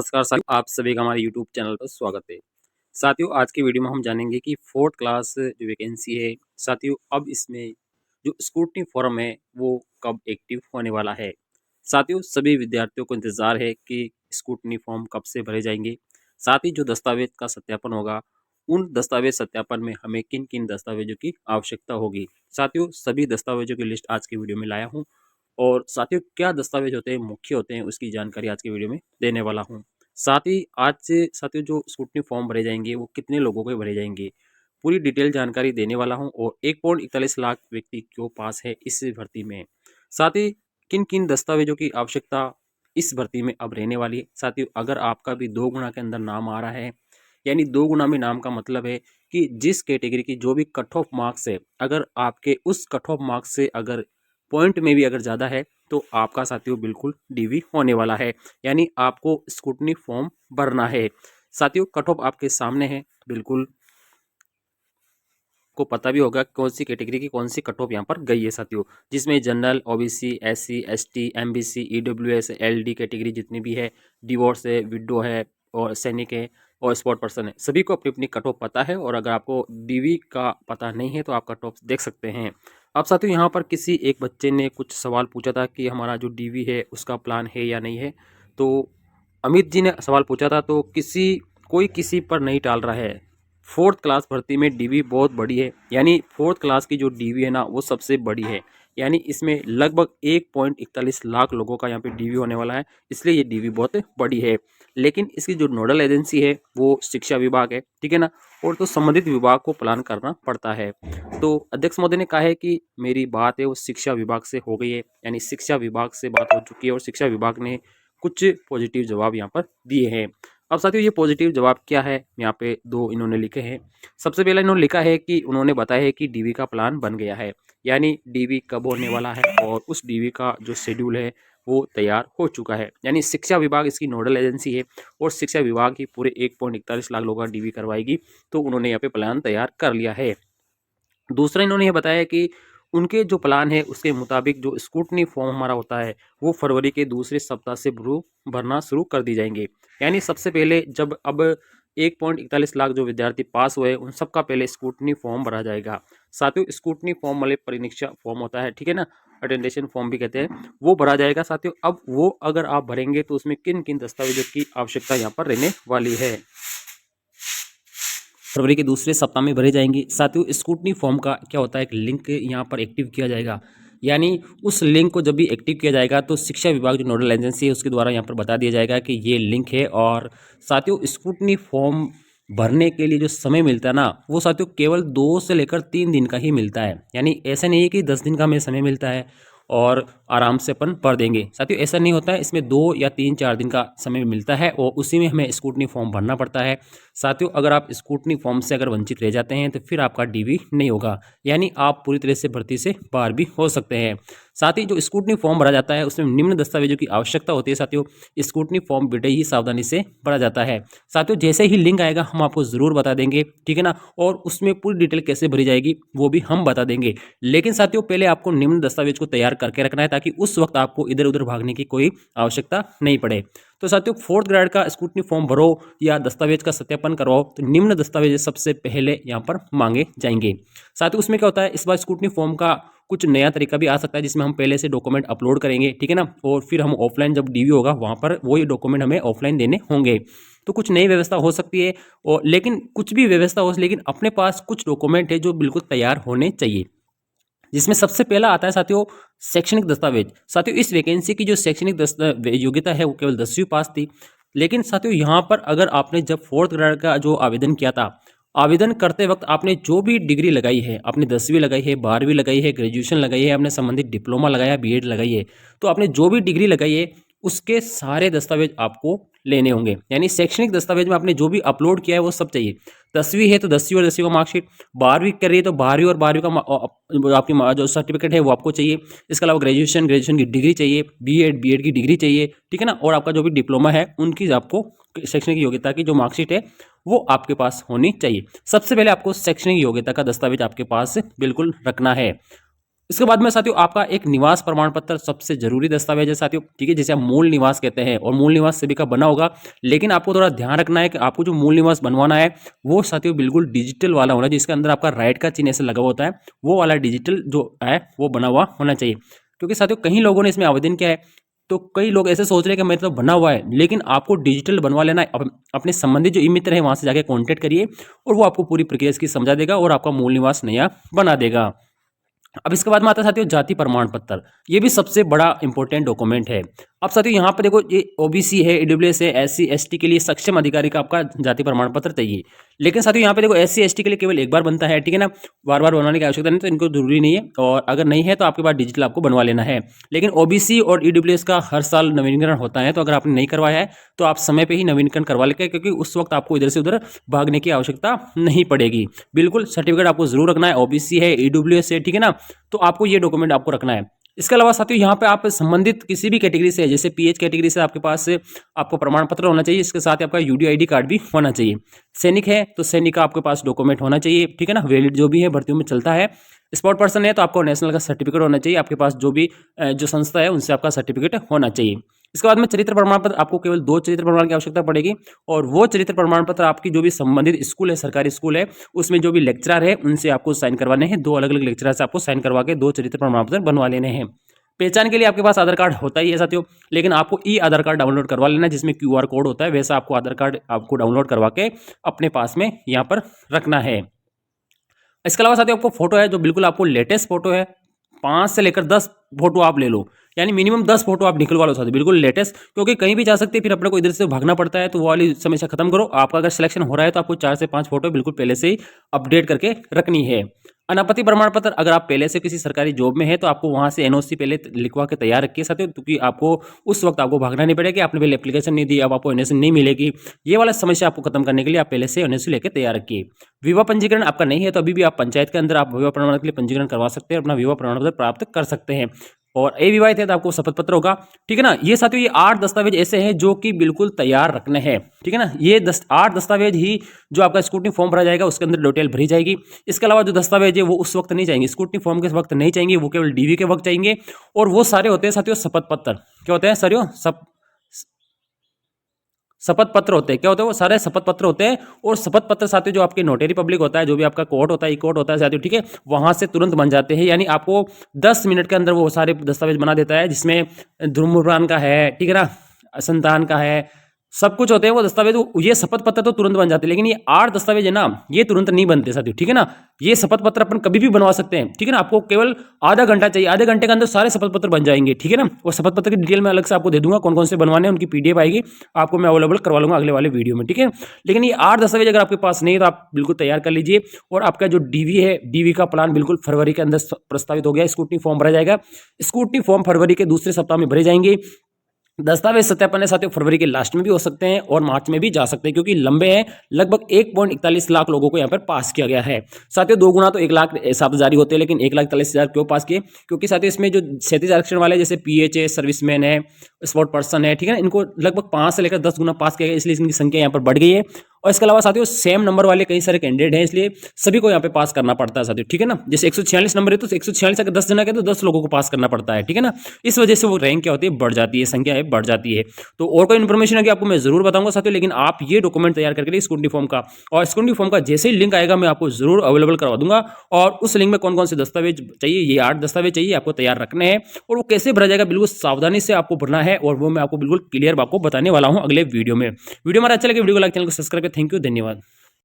नमस्कार साथियों, आप सभी का हमारे यूट्यूब चैनल पर स्वागत है। साथियों, आज की वीडियो में हम जानेंगे कि फोर्थ क्लास जो वैकेंसी है साथियों, अब इसमें जो स्क्रूटनी फॉर्म है वो कब एक्टिव होने वाला है। साथियों, सभी विद्यार्थियों को इंतजार है कि स्क्रूटनी फॉर्म कब से भरे जाएंगे। साथ ही जो दस्तावेज का सत्यापन होगा, उन दस्तावेज सत्यापन में हमें किन किन दस्तावेजों की आवश्यकता होगी। साथियों, सभी दस्तावेजों की लिस्ट आज की वीडियो में लाया हूँ और साथियों क्या दस्तावेज होते हैं, मुख्य होते हैं, उसकी जानकारी आज की वीडियो में देने वाला हूँ। साथ ही आज से साथियों जो स्क्रूटनी फॉर्म भरे जाएंगे वो कितने लोगों के भरे जाएंगे, पूरी डिटेल जानकारी देने वाला हूं। और 1.41 लाख व्यक्ति क्यों पास है इस भर्ती में। साथ ही किन किन दस्तावेजों की आवश्यकता इस भर्ती में अब रहने वाली है। साथियों, अगर आपका भी 2 गुना के अंदर नाम आ रहा है, यानी 2 गुना में नाम का मतलब है कि जिस कैटेगरी की जो भी कट ऑफ मार्क्स है, अगर आपके उस कट ऑफ मार्क्स से अगर पॉइंट में भी अगर ज़्यादा है तो आपका साथियों बिल्कुल डीवी होने वाला है, यानी आपको स्क्रूटनी फॉर्म भरना है। साथियों, कट ऑफ आपके सामने है, बिल्कुल को पता भी होगा कौन सी कैटेगरी की कौन सी कट ऑफ यहाँ पर गई है साथियों, जिसमें general, OBC, SC, ST, MBC, EWS, LD category जितनी भी है, डिवोर्स है, विडो है और सैनिक है और स्पोर्ट पर्सन है, सभी को अपनी अपनी कट ऑफ पता है। और अगर आपको डीवी का पता नहीं है तो आप कट ऑफ देख सकते हैं। अब साथियों यहाँ पर किसी एक बच्चे ने कुछ सवाल पूछा था कि हमारा जो डीवी है उसका प्लान है या नहीं है। तो अमित जी ने सवाल पूछा था, तो कोई किसी पर नहीं टाल रहा है। फोर्थ क्लास भर्ती में डीवी बहुत बड़ी है, यानी फोर्थ क्लास की जो डीवी है ना वो सबसे बड़ी है, यानी इसमें लगभग 1.41 लाख लोगों का यहाँ पे डीवी होने वाला है, इसलिए ये डीवी बहुत बड़ी है। लेकिन इसकी जो नोडल एजेंसी है वो शिक्षा विभाग है, ठीक है ना। और तो संबंधित विभाग को प्लान करना पड़ता है। तो अध्यक्ष महोदय ने कहा है कि मेरी बात है वो शिक्षा विभाग से हो गई है, यानी शिक्षा विभाग से बात हो चुकी है और शिक्षा विभाग ने कुछ पॉजिटिव जवाब यहाँ पर दिए हैं। अब साथियों ये पॉजिटिव जवाब क्या है, यहाँ पे 2 इन्होंने लिखे हैं। सबसे पहला इन्होंने लिखा है कि उन्होंने बताया है कि डीवी का प्लान बन गया है, यानी डीवी कब होने वाला है और उस डीवी का जो शेड्यूल है वो तैयार हो चुका है। यानी शिक्षा विभाग इसकी नोडल एजेंसी है और शिक्षा विभाग ही पूरे 1.41 लाख लोगों का डीवी करवाएगी, तो उन्होंने यहाँ पे प्लान तैयार कर लिया है। दूसरा इन्होंने ये बताया कि उनके जो प्लान है उसके मुताबिक जो स्क्रूटनी फॉर्म हमारा होता है वो फरवरी के दूसरे सप्ताह से भरना शुरू कर दी जाएंगे। यानी सबसे पहले जब अब 1.41 लाख जो विद्यार्थी पास हुए उन सबका पहले स्क्रूटनी फॉर्म भरा जाएगा। साथियों, स्क्रूटनी फॉर्म वाले परीक्षा फॉर्म होता है, ठीक है ना, अटेंडेशन फॉर्म भी कहते हैं, वो भरा जाएगा। साथियों, अब वो अगर आप भरेंगे तो उसमें किन किन दस्तावेजों की आवश्यकता यहाँ पर रहने वाली है, फरवरी के दूसरे सप्ताह में भरे जाएंगे। साथियों, स्क्रूटनी फॉर्म का क्या होता है, एक लिंक यहाँ पर एक्टिव किया जाएगा, यानी उस लिंक को जब भी एक्टिव किया जाएगा तो शिक्षा विभाग जो नोडल एजेंसी है उसके द्वारा यहाँ पर बता दिया जाएगा कि ये लिंक है। और साथियों, स्क्रूटनी फॉर्म भरने के लिए जो समय मिलता है ना वो साथियों केवल 2 से लेकर 3 दिन का ही मिलता है, यानी ऐसा नहीं है कि 10 दिन का हमें समय मिलता है और आराम से अपन पढ़ देंगे। साथियों, ऐसा नहीं होता है, इसमें 2 या 3-4 दिन का समय मिलता है और उसी में हमें स्क्रूटनी फॉर्म भरना पड़ता है। साथियों, अगर आप स्क्रूटनी फॉर्म से अगर वंचित रह जाते हैं तो फिर आपका डीवी नहीं होगा, यानी आप पूरी तरह से भर्ती से बाहर भी हो सकते हैं। साथ ही जो स्क्रूटनी फॉर्म भरा जाता है उसमें निम्न दस्तावेजों की आवश्यकता होती है। साथियों, स्क्रूटनी फॉर्म बड़े ही सावधानी से भरा जाता है। साथियों, जैसे ही लिंक आएगा हम आपको ज़रूर बता देंगे, ठीक है ना, और उसमें पूरी डिटेल कैसे भरी जाएगी वो भी हम बता देंगे। लेकिन साथियों, पहले आपको निम्न दस्तावेज को तैयार करके रखना है ताकि उस वक्त आपको इधर उधर भागने की कोई आवश्यकता नहीं पड़े। तो साथियों, फोर्थ ग्रेड का स्क्रूटनी फॉर्म भरो या दस्तावेज का सत्यापन करवाओ तो निम्न दस्तावेज सबसे पहले यहाँ पर मांगे जाएंगे। साथियों, उसमें क्या होता है, इस बार स्क्रूटनी फॉर्म का कुछ नया तरीका भी आ सकता है जिसमें हम पहले से डॉक्यूमेंट अपलोड करेंगे, ठीक है ना, और फिर हम ऑफलाइन जब डीवी होगा वहाँ पर वही डॉक्यूमेंट हमें ऑफलाइन देने होंगे। तो कुछ नई व्यवस्था हो सकती है, और लेकिन कुछ भी व्यवस्था हो लेकिन अपने पास कुछ डॉक्यूमेंट है जो बिल्कुल तैयार होने चाहिए, जिसमें सबसे पहला आता है साथियों शैक्षणिक दस्तावेज। साथियों, इस वैकेंसी की जो शैक्षणिक योग्यता है वो केवल 10वीं पास थी। लेकिन साथियों यहाँ पर अगर आपने जब फोर्थ ग्रेड का जो आवेदन किया था, आवेदन करते वक्त आपने जो भी डिग्री लगाई है, आपने 10वीं लगाई है, 12वीं लगाई है, ग्रेजुएशन लगाई है, आपने संबंधित डिप्लोमा लगाया, बीएड लगाई है, तो आपने जो भी डिग्री लगाई है उसके सारे दस्तावेज आपको लेने होंगे। यानी शैक्षणिक दस्तावेज में आपने जो भी अपलोड किया है वो सब चाहिए। 10वीं है तो 10वीं और 10वीं का मार्कशीट, 12वीं कर रही है तो 12वीं और 12वीं का आपकी जो सर्टिफिकेट है वो आपको चाहिए। इसके अलावा ग्रेजुएशन की डिग्री चाहिए, बीएड की डिग्री चाहिए, ठीक है ना, और आपका जो भी डिप्लोमा है उनकी आपको शैक्षणिक योग्यता की जो मार्कशीट है वो आपके पास होनी चाहिए। सबसे पहले आपको शैक्षणिक योग्यता का दस्तावेज आपके पास बिल्कुल रखना है। इसके बाद में साथियों आपका एक निवास प्रमाण पत्र सबसे जरूरी दस्तावेज है साथियों, ठीक है, जिसे आप मूल निवास कहते हैं और मूल निवास सभी का बना होगा। लेकिन आपको थोड़ा ध्यान रखना है कि आपको जो मूल निवास बनवाना है वो साथियों बिल्कुल डिजिटल वाला होना, जिसके अंदर आपका राइट का चिन्ह ऐसे लगा होता है, वो वाला डिजिटल जो है वो बना हुआ होना चाहिए। क्योंकि साथियों कई लोगों ने इसमें आवेदन किया है, तो कई लोग ऐसे सोच रहे हैं कि मेरे तो बना हुआ है, लेकिन आपको डिजिटल बनवा लेना है। अपने संबंधित जो ई मित्र है वहां से जाके कांटेक्ट करिए और वो आपको पूरी प्रक्रिया इसकी समझा देगा और आपका मूल निवास नया बना देगा। अब इसके बाद में आता है साथियों जाति प्रमाण पत्र। ये भी सबसे बड़ा इंपॉर्टेंट डॉक्यूमेंट है। अब साथियों यहाँ पर देखो, ये ओबीसी है, ईडब्ल्यूएस है, एससी एसटी के लिए सक्षम अधिकारी का आपका जाति प्रमाण पत्र चाहिए। लेकिन साथियों यहाँ पे देखो एससी एसटी के लिए केवल एक बार बनता है, ठीक है ना, बार बार बनवाने की आवश्यकता नहीं, तो इनको जरूरी नहीं है। और अगर नहीं है तो आपके पास डिजिटल आपको बनवा लेना है। लेकिन ओबीसी और ईडब्ल्यूएस का हर साल नवीनीकरण होता है, तो अगर आपने नहीं करवाया है तो आप समय पे ही नवीनीकरण करवा लेंगे, क्योंकि उस वक्त आपको इधर से उधर भागने की आवश्यकता नहीं पड़ेगी। बिल्कुल सर्टिफिकेट आपको जरूर रखना है, ओबीसी है, ईडब्ल्यूएस है, ठीक है ना, तो आपको ये डॉक्यूमेंट आपको रखना है। इसके अलावा साथियों यहाँ पे आप संबंधित किसी भी कैटेगरी से, जैसे पीएच कैटेगरी से आपके पास आपको प्रमाण पत्र होना चाहिए, इसके साथ आपका यूडीआईडी कार्ड भी होना चाहिए। सैनिक है तो सैनिक का आपके पास डॉक्यूमेंट होना चाहिए, ठीक है ना, वैलिड जो भी है भर्तियों में चलता है। स्पोर्ट पर्सन है तो आपको नेशनल का सर्टिफिकेट होना चाहिए, आपके पास जो भी जो संस्था है उनसे आपका सर्टिफिकेट होना चाहिए। इसके बाद में चरित्र प्रमाण पत्र, आपको केवल 2 चरित्र प्रमाण की आवश्यकता पड़ेगी, और वो चरित्र प्रमाण पत्र आपकी जो भी संबंधित स्कूल है, सरकारी स्कूल है, उसमें जो भी लेक्चरर है उनसे आपको साइन करवाने हैं। 2 अलग अलग लेक्चरर से आपको साइन करवा के 2 चरित्र प्रमाण पत्र बनवा लेने हैं। पहचान के लिए आपके पास आधार कार्ड होता ही है साथियों, लेकिन आपको ई आधार कार्ड डाउनलोड करवा लेना, जिसमें क्यूआर कोड होता है, वैसा आपको आधार कार्ड आपको डाउनलोड करवा के अपने पास में यहाँ पर रखना है। इसके अलावा साथियों आपको फोटो है जो बिल्कुल आपको लेटेस्ट फोटो है, 5 से लेकर 10 फोटो आप ले लो, यानी मिनिमम 10 फोटो आप निकलवा लो साथियों, बिल्कुल लेटेस्ट, क्योंकि कहीं भी जा सकते हैं, फिर अपने को इधर से भागना पड़ता है, तो वो वाली समस्या खत्म करो। आपका अगर सिलेक्शन हो रहा है तो आपको 4 से 5 फोटो बिल्कुल पहले से ही अपडेट करके रखनी है। अनापत्ति प्रमाण पत्र, अगर आप पहले से किसी सरकारी जॉब में है तो आपको वहां से एनओसी पहले लिखवा के तैयार रखिए साथियों, क्योंकि आपको उस वक्त आपको भागना नहीं पड़ेगा, आपने पहले एप्लीकेशन नहीं दी, अब आपको एनओसी नहीं मिलेगी। ये वाला समस्या आपको खत्म करने के लिए आप पहले से एनओसी लेकर तैयार रखिए। विवाह पंजीकरण आपका नहीं है तो अभी भी आप पंचायत के अंदर आप विवाह प्रमाण पत्र के लिए पंजीकरण करवा सकते हैं, अपना विवाह प्रमाण पत्र प्राप्त कर सकते हैं। और अविवाहित है तो आपको शपथ पत्र होगा, ठीक है ना। ये साथियों ये 8 दस्तावेज ऐसे हैं जो कि बिल्कुल तैयार रखने हैं, ठीक है ना। ये 8 दस्तावेज ही जो आपका स्क्रूटनी फॉर्म भरा जाएगा उसके अंदर डिटेल भरी जाएगी। इसके अलावा जो दस्तावेज है वो उस वक्त नहीं चाहिए, स्क्रूटनी फॉर्म के वक्त नहीं चाहिए, वो केवल डीवी के वक्त चाहिए। और वो सारे होते हैं साथियों शपथ पत्र। क्या होते हैं साथियों? शपथ पत्र होते हैं। क्या होते हैं? वो सारे शपथ पत्र होते हैं। और शपथ पत्र साथियों जो आपके नोटरी पब्लिक होता है, जो भी आपका कोर्ट होता है, ई कोर्ट होता है साथियों, ठीक है, वहां से तुरंत बन जाते हैं, यानी आपको 10 मिनट के अंदर वो सारे दस्तावेज बना देता है, जिसमें धूम्रपान का है, ठीक है ना, संतान का है, सब कुछ होते हैं वो दस्तावेज। ये शपथ पत्र तो तुरंत बन जाते हैं, लेकिन ये 8 दस्तावेज है ना, ये तुरंत नहीं बनते साथियों, ठीक है ना। ये शपथ पत्र अपन कभी भी बनवा सकते हैं, ठीक है ना। आपको केवल आधा घंटा चाहिए, आधे घंटे के अंदर सारे शपथ पत्र बन जाएंगे, ठीक है ना। और शपथ पत्र की डिटेल में अलग से आपको दे दूंगा, कौन कौन से बनवाने हैं, उनकी पीडीएफ आएगी, आपको मैं अवेलेबल करवा लूंगा अगले वाले वीडियो में, ठीक है। लेकिन ये 8 दस्तावेज अगर आपके पास नहीं है तो आप बिल्कुल तैयार कर लीजिए। और आपका जो डीवी है, डीवी का प्लान बिल्कुल फरवरी के अंदर प्रस्तावित हो गया। स्क्रूटनी फॉर्म भरा जाएगा, स्क्रूटनी फॉर्म फरवरी के दूसरे सप्ताह में भरे जाएंगे। दस्तावेज सत्यापन है साथियों फरवरी के लास्ट में भी हो सकते हैं और मार्च में भी जा सकते हैं, क्योंकि लंबे हैं। लगभग 1.41 लाख लोगों को यहाँ पर पास किया गया है साथियों। 2 गुना तो 1 लाख शब्द जारी होते हैं, लेकिन 1,43,000 क्यों पास किए? क्योंकि साथियों इसमें जो 37 आरक्षण वाले, जैसे पीएच है, सर्विसमैन है, स्पोर्ट पर्सन है, ठीक है ना, इनको लगभग 5 से लेकर 10 गुना पास किया गया, इसलिए इनकी संख्या यहाँ पर बढ़ गई है। और इसके अलावा साथियों सेम नंबर वाले कई सारे कैंडिडेट हैं, इसलिए सभी को यहाँ पे पास करना पड़ता है साथियों, ठीक है ना। जैसे 146 नंबर है तो 146 अगर 10 जना के तो 10 लोगों को पास करना पड़ता है, ठीक है ना। इस वजह से वो रैंक क्या होती है, बढ़ जाती है, संख्या है बढ़ जाती है। तो और कोई इन्फॉर्मेशन है कि आपको मैं जरूर बताऊंगा साथियों, लेकिन आप ये डॉक्यूमेंट तैयार करके स्क्रूटनी फॉर्म का, और स्क्रूटनी फॉर्म का जैसे ही लिंक आएगा मैं आपको जरूर अवेलेबल करवा दूंगा। और उस लिंक में कौन कौन से दस्तावेज चाहिए, ये 8 दस्तावेज चाहिए, आपको तैयार रखने हैं। और वो कैसे भरा जाएगा बिल्कुल सावधानी से आपको भरना है, और वो मैं आपको बिल्कुल क्लियर आपको बताने वाला हूँ अगले वीडियो में। वीडियो हमारा अच्छा लगे वीडियो को लाइक, चैनल को सब्सक्राइब करें। थैंक यू, धन्यवाद।